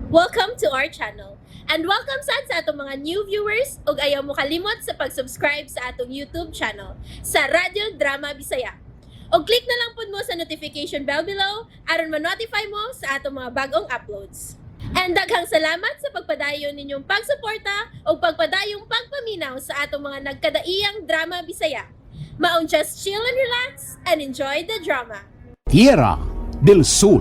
Welcome to our channel. And welcome sa atong mga new viewers ug ayaw mo kalimot sa pag-subscribe sa atong YouTube channel sa Radio Drama Bisaya. O click na lang pud mo sa notification bell below aron ma-notify mo sa atong mga bagong uploads. And daghang salamat sa pagpadayon ninyong pagsuporta o pagpadayong pagpaminaw sa atong mga nagkadaiyang Drama Bisaya. Maong just chill and relax and enjoy the drama. Tierra del Sur.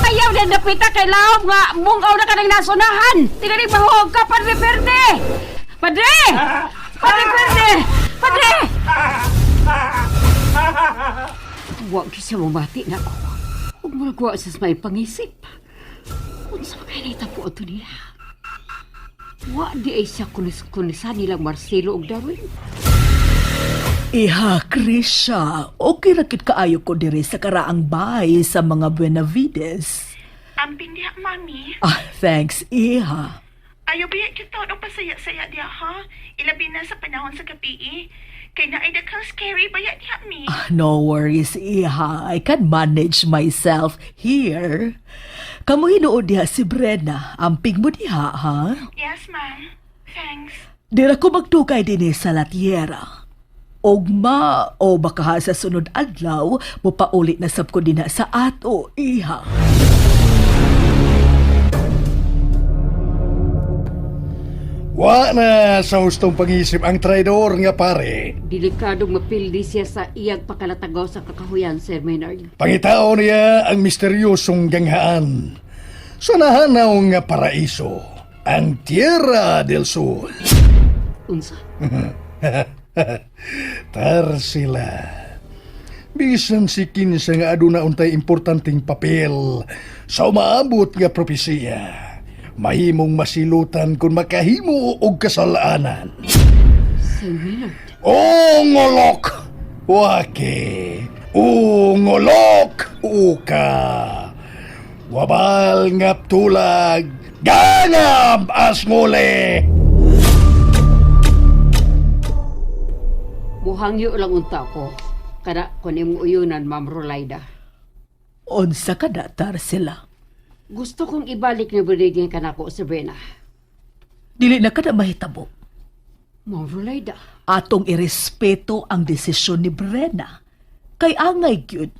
Ayaw na napita kay Laom nga mungaw na ka ng nasunahan. Tingnan mahog ka, Padre Verde! Padre! Padre Verde! Padre! Huwag siya mamati na ko. Huwag mo nagawa sa may pangisip. Kung sa mga po ito niya. Huwag di ay siya kunis-kunisan nilang Marcelo o Darwin. Iha, Krisha, okay rakit kaayo ko dire sa karaang bahay sa mga Buenavides. Amping diha, Mami. Thanks, Iha. Ayaw biya kita o pasaya-saya diha, ha? Ilabi na sa panahon sa gabi, Kaya na ay daghang scary baya diha, Mi. No worries, Iha. I can manage myself here. Kamu hinuod diha si Brenna. Amping mo diha, ha? Yes, ma'am. Thanks. Dira ko magtukay din sa Latiera. Ogma o baka sa sunod adlaw, mo paulit na sab ko din sa ato, Iha. Wa na sa hustong pag-isip ang traidor nga pare. Delikadong mapildi siya sa iyag pakalatagaw sa kakahuyan, Sir Maynard. Pangitao niya ang misteryosong ganghaan. Sunahanaw nga paraiso, ang Tierra del Sur. Unsa? Tarsila. Bisan si kinsa nga aduna untay importanteng papel sa umaabot nga propesiya, mahimong masilutan kung makahimo og kasalanan. Sir Maynard. Ongolok! Wake! Ongolok! Uka! Wabal ngap tulag! Ganab as nguli! Muhangyo lang unta ko. Kada kunin mo uyunan, Ma'am Rolaida. Unsa ka na, Tarsila? Gusto kong ibalik na buligin ka na ko, Sabrina. Dili na ka na mahitabo. Ma'am Rolaida. Atong irespeto ang desisyon ni Brenna. Kay angay gyud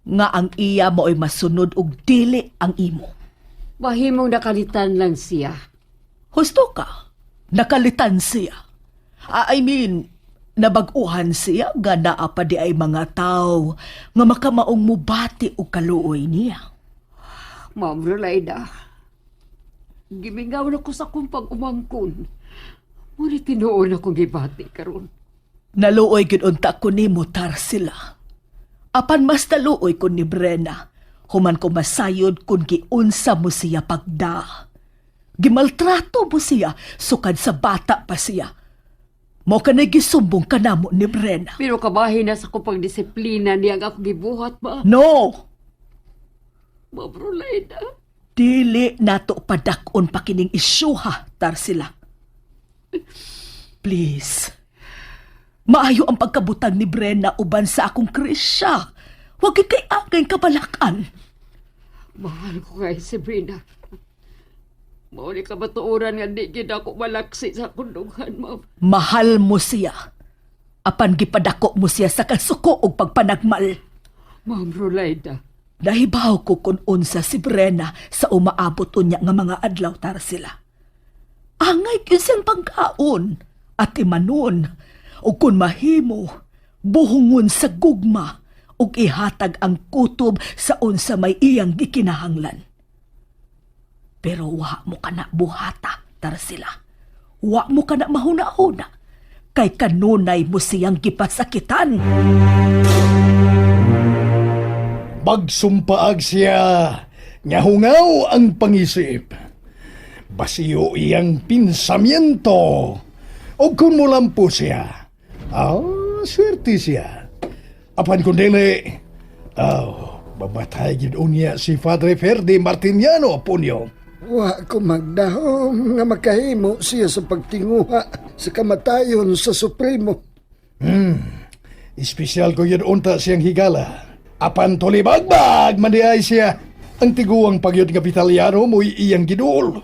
nga ang iya mo'y masunod og dili ang imo. Mahimong nakalitan lang siya. Husto ka, nakalitan siya. I mean, nabag-uhan siya nga naa pa di ay mga tao nga makamaong mubati o kaluoy niya. Ma'am Rolaida, gimingaw na ko sa kong pag-umangkon. Ngunit tinuon akong gibati karon. Naluoy gyud unta ko nimo, Tarsila. Apan mas naluoy ko ni Brenna, human ko masayod kung giunsa mo siya pagda. Gimaltrato mo siya, sukad sa bata pa siya. Mo ka nagisumbong ka namo ni Brenna. Pero kabahin na sa kong pagdisiplina niya ang ako gibuhat ba? No! Ma'am Rolaida. Dili nato padakon pa kining isyuha, Tarsila. Please. Maayo ang pagkabutang ni Brenna uban sa akong Krisya. Huwag kay angay kabalakan. Mahal ko kay Sabrina. Mauli ka matuuran nga di gid ako malaksi sa kundungan, ma'am. Mahal mo siya. Apan gipadako mo siya sa kasuko o pagpanagmal. Ma'am Rolaida. Nahibaw ko kung unsa si Brenna sa umaabot unya nga mga adlaw, Tarsila. Angay yun siyang pagkaon at imanon o kung mahimo, buhungon sa gugma o ihatag ang kutob sa unsa may iyang gikinahanglan. Pero wa mo ka na buhata, Tarsila. Wa mo ka na mahuna-huna kay kanunay mo siyang gipasakitan. Bagsumpaag siya, nga hungaw ang pangisip. Basiyo iyang pinsamiento. O kung mo lang po siya, swerte siya. Apan kung dili, babatay gid unya si Padre Verde Martiniano, punyo. Wa ko magdahom nga makahimo siya sa pagtinguha sa kamatayon sa Supremo. Espesyal ko yun unta siyang higala. Apan tulibagbag, mandiay siya. Ang tiguang pagyod nga Bitalyano mo'y iyang giduol.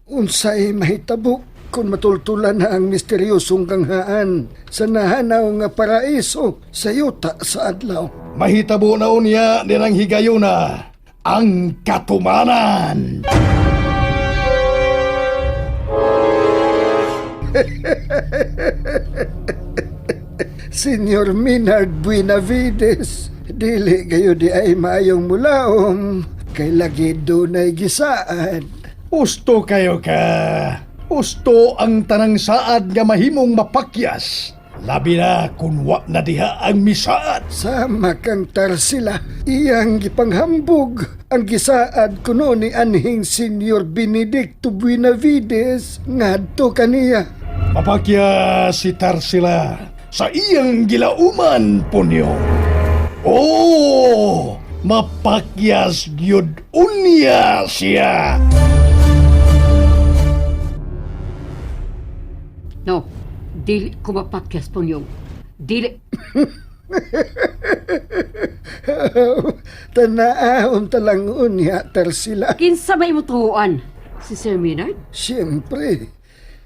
Unsay mahitabo kung matultulan na ang misteryosong kanghaan sa nahanaw nga paraiso sa yuta sa adlaw. Mahitabo na unya nilang higayon na ang katumanan. Senyor Minard Buenavides, dili kayo di ay maayong mulaom, kay lagi dunay gisaad. Usto kayo ka. Usto ang tanang saad nga mahimong mapakyas. Labi na kung wa na diha ang misaad. Sama kang Tarsila, iyang gipanghambog ang gisaad kuno ni anhing Senyor Benedicto Buenavides ngadto kaniya. Mapakyas si Tarsila sa iyang gilauman, punyo. Oh, mapakyas gyud unya siya. No, dili ko mapakyas po niyong. Dili. Tanaahon talang unya, Tarsila. Kinsa may mutuan? Si Sir Minard? Siyempre,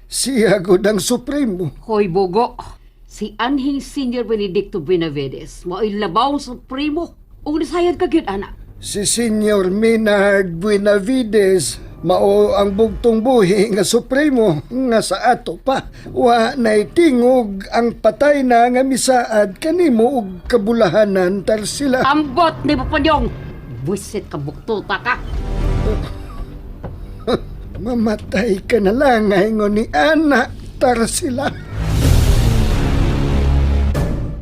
siya gud ang supremo. Hoy, Bogo. Si Anhing Senior Benedicto Benavides, mao'y labaw sa primo. O nasayad ka gyud anak. Si Senyor Minard Buenavides, mao ang bugtong buhi nga supremo nga sa ato pa. Wa nay tingog ang patay na nga misaad kanimo og kabulahanan, Tarsila. Ambot ni Pupanyong. Buisit ka buktuta ka. Mamatay ka na lang ngayon ni anak, Tarsila.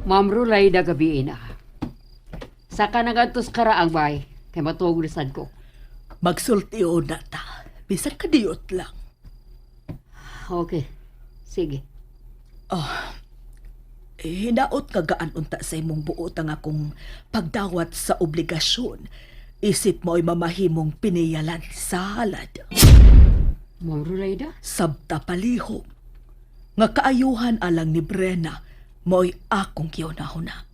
Ma'am Rulaida gabi na. Sa kanagantos karaang bay, kay matugulisan ko. Magsultiyo na ta. Bisan kadiyot lang. Okay, sige. Hinaot kagaan unta sa imong buot ang akong pagdawat sa obligasyon. Isip mo'y mamahimong piniyalan sa halad. Ma'am Rulaida? Sabta palihog. Nga kaayuhan alang ni Brenna, mo'y akong kiyonahuna.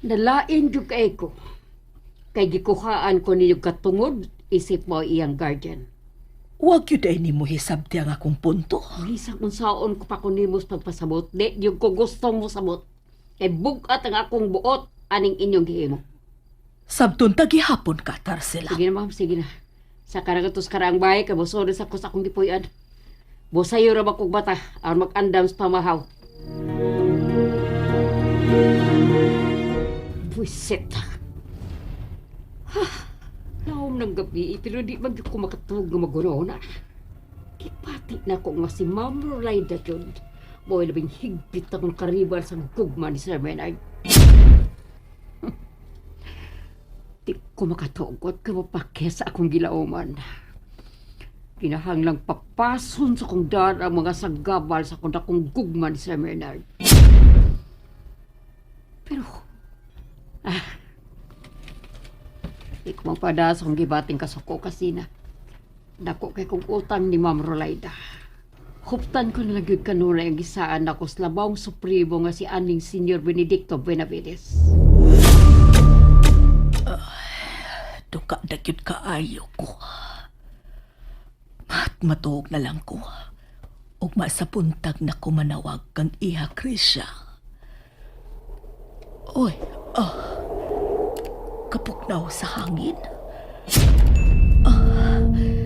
Nalain jud kay ko. Kay gikuhaan ko ninyo katungod, isip mo iyang guardian. Huwag yun ay ni mo hisabti ang akong punto. Bisang unsaon ko pa kunimos pagpasabot, di yung ko gusto mo sabot. Kay bugat ang akong buot, aning inyong gihimo. Sabton tagihapon ka, Tarsila. Sige na ma'am, sige na. Sa karagatos karaang bahay, kabusones ako sa akong gipuyan. Busayo ra ba kong bata, ang mag-andam sa pamahaw. Buisit. Naom ng gabi, pero di man ko makatulog na magurona. Kipati na ko nga si Ma'am Rolaida yun. Mo'y labing higpit akong karibal sa gugma ni Sir Menard. Di ko makatugot ka mapakya sa akong gilauman. Kinahanglang papason sa kong dara ang mga sagabal sa kong gugma ni Sir Menard. Pero, di ko mapada sa kong gibating kasuko kasi na dako kay kong utang ni Ma'am Rolaida. Huptan ko na nagyod kanunay ang gisaan ako sa labawang supremo nga si Aning Senyor Benedicto Benavides. Duka na yun kaayo ko. At matuog na lang ko. Ug masapuntag na kumanawag kang iha Krisya. Oy, kapuknaw sa hangin.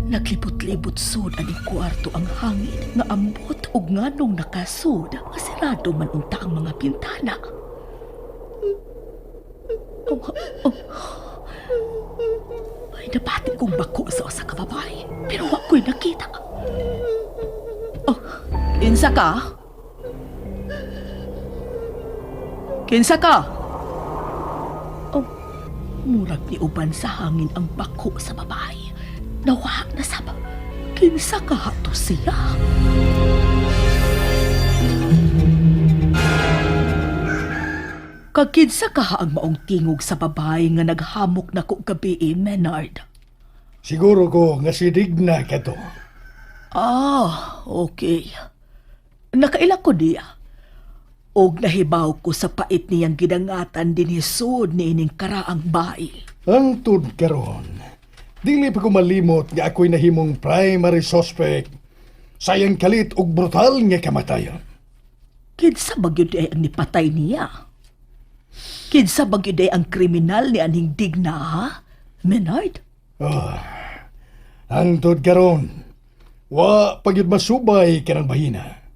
Naglibot-libot sud aning kwarto ang hangin nga ambot ug nganong nakasud nga sirado man unta ang mga bintana. Ay, nabating kong bako sa usa ka babae, pero wa ko'y nakita. Kinsa ka? Kinsa ka? Murag ni uban sa hangin ang bako sa babae. Nawa na sa kinsa ka hato siya? Kakinsa ka ang maong tingog sa babae nga naghamok na ko gabi, Menard? Siguro ko nga si Digna ka to. Okay. Nakaila ko diya. Og nahibaw ko sa pait niyang gidangatan din hisod ni ining karaang bayi. Ang tud karon, dili pa ko malimot nga ako'y nahimong primary suspect sayang kalit og brutal nga kamatayon. Kinsa bagyod ay ang nipatay niya? Kinsa bagyod ay ang kriminal ni aning digna, ha? Menard? Ang tud karon, wa pagyud masubay kanang bahina.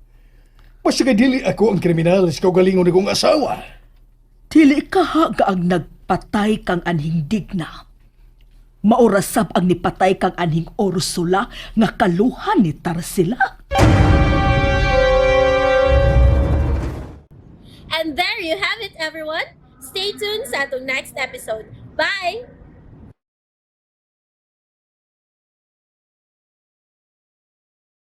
Basta ka dili ako ang kriminal sa kaugalingon ni kong asawa. Dili ka ha ang nagpatay kang anhing digna. Maurasab ang nipatay kang anhing Ursula nga kaluhan ni Tarsila. And there you have it, everyone. Stay tuned sa atong next episode. Bye!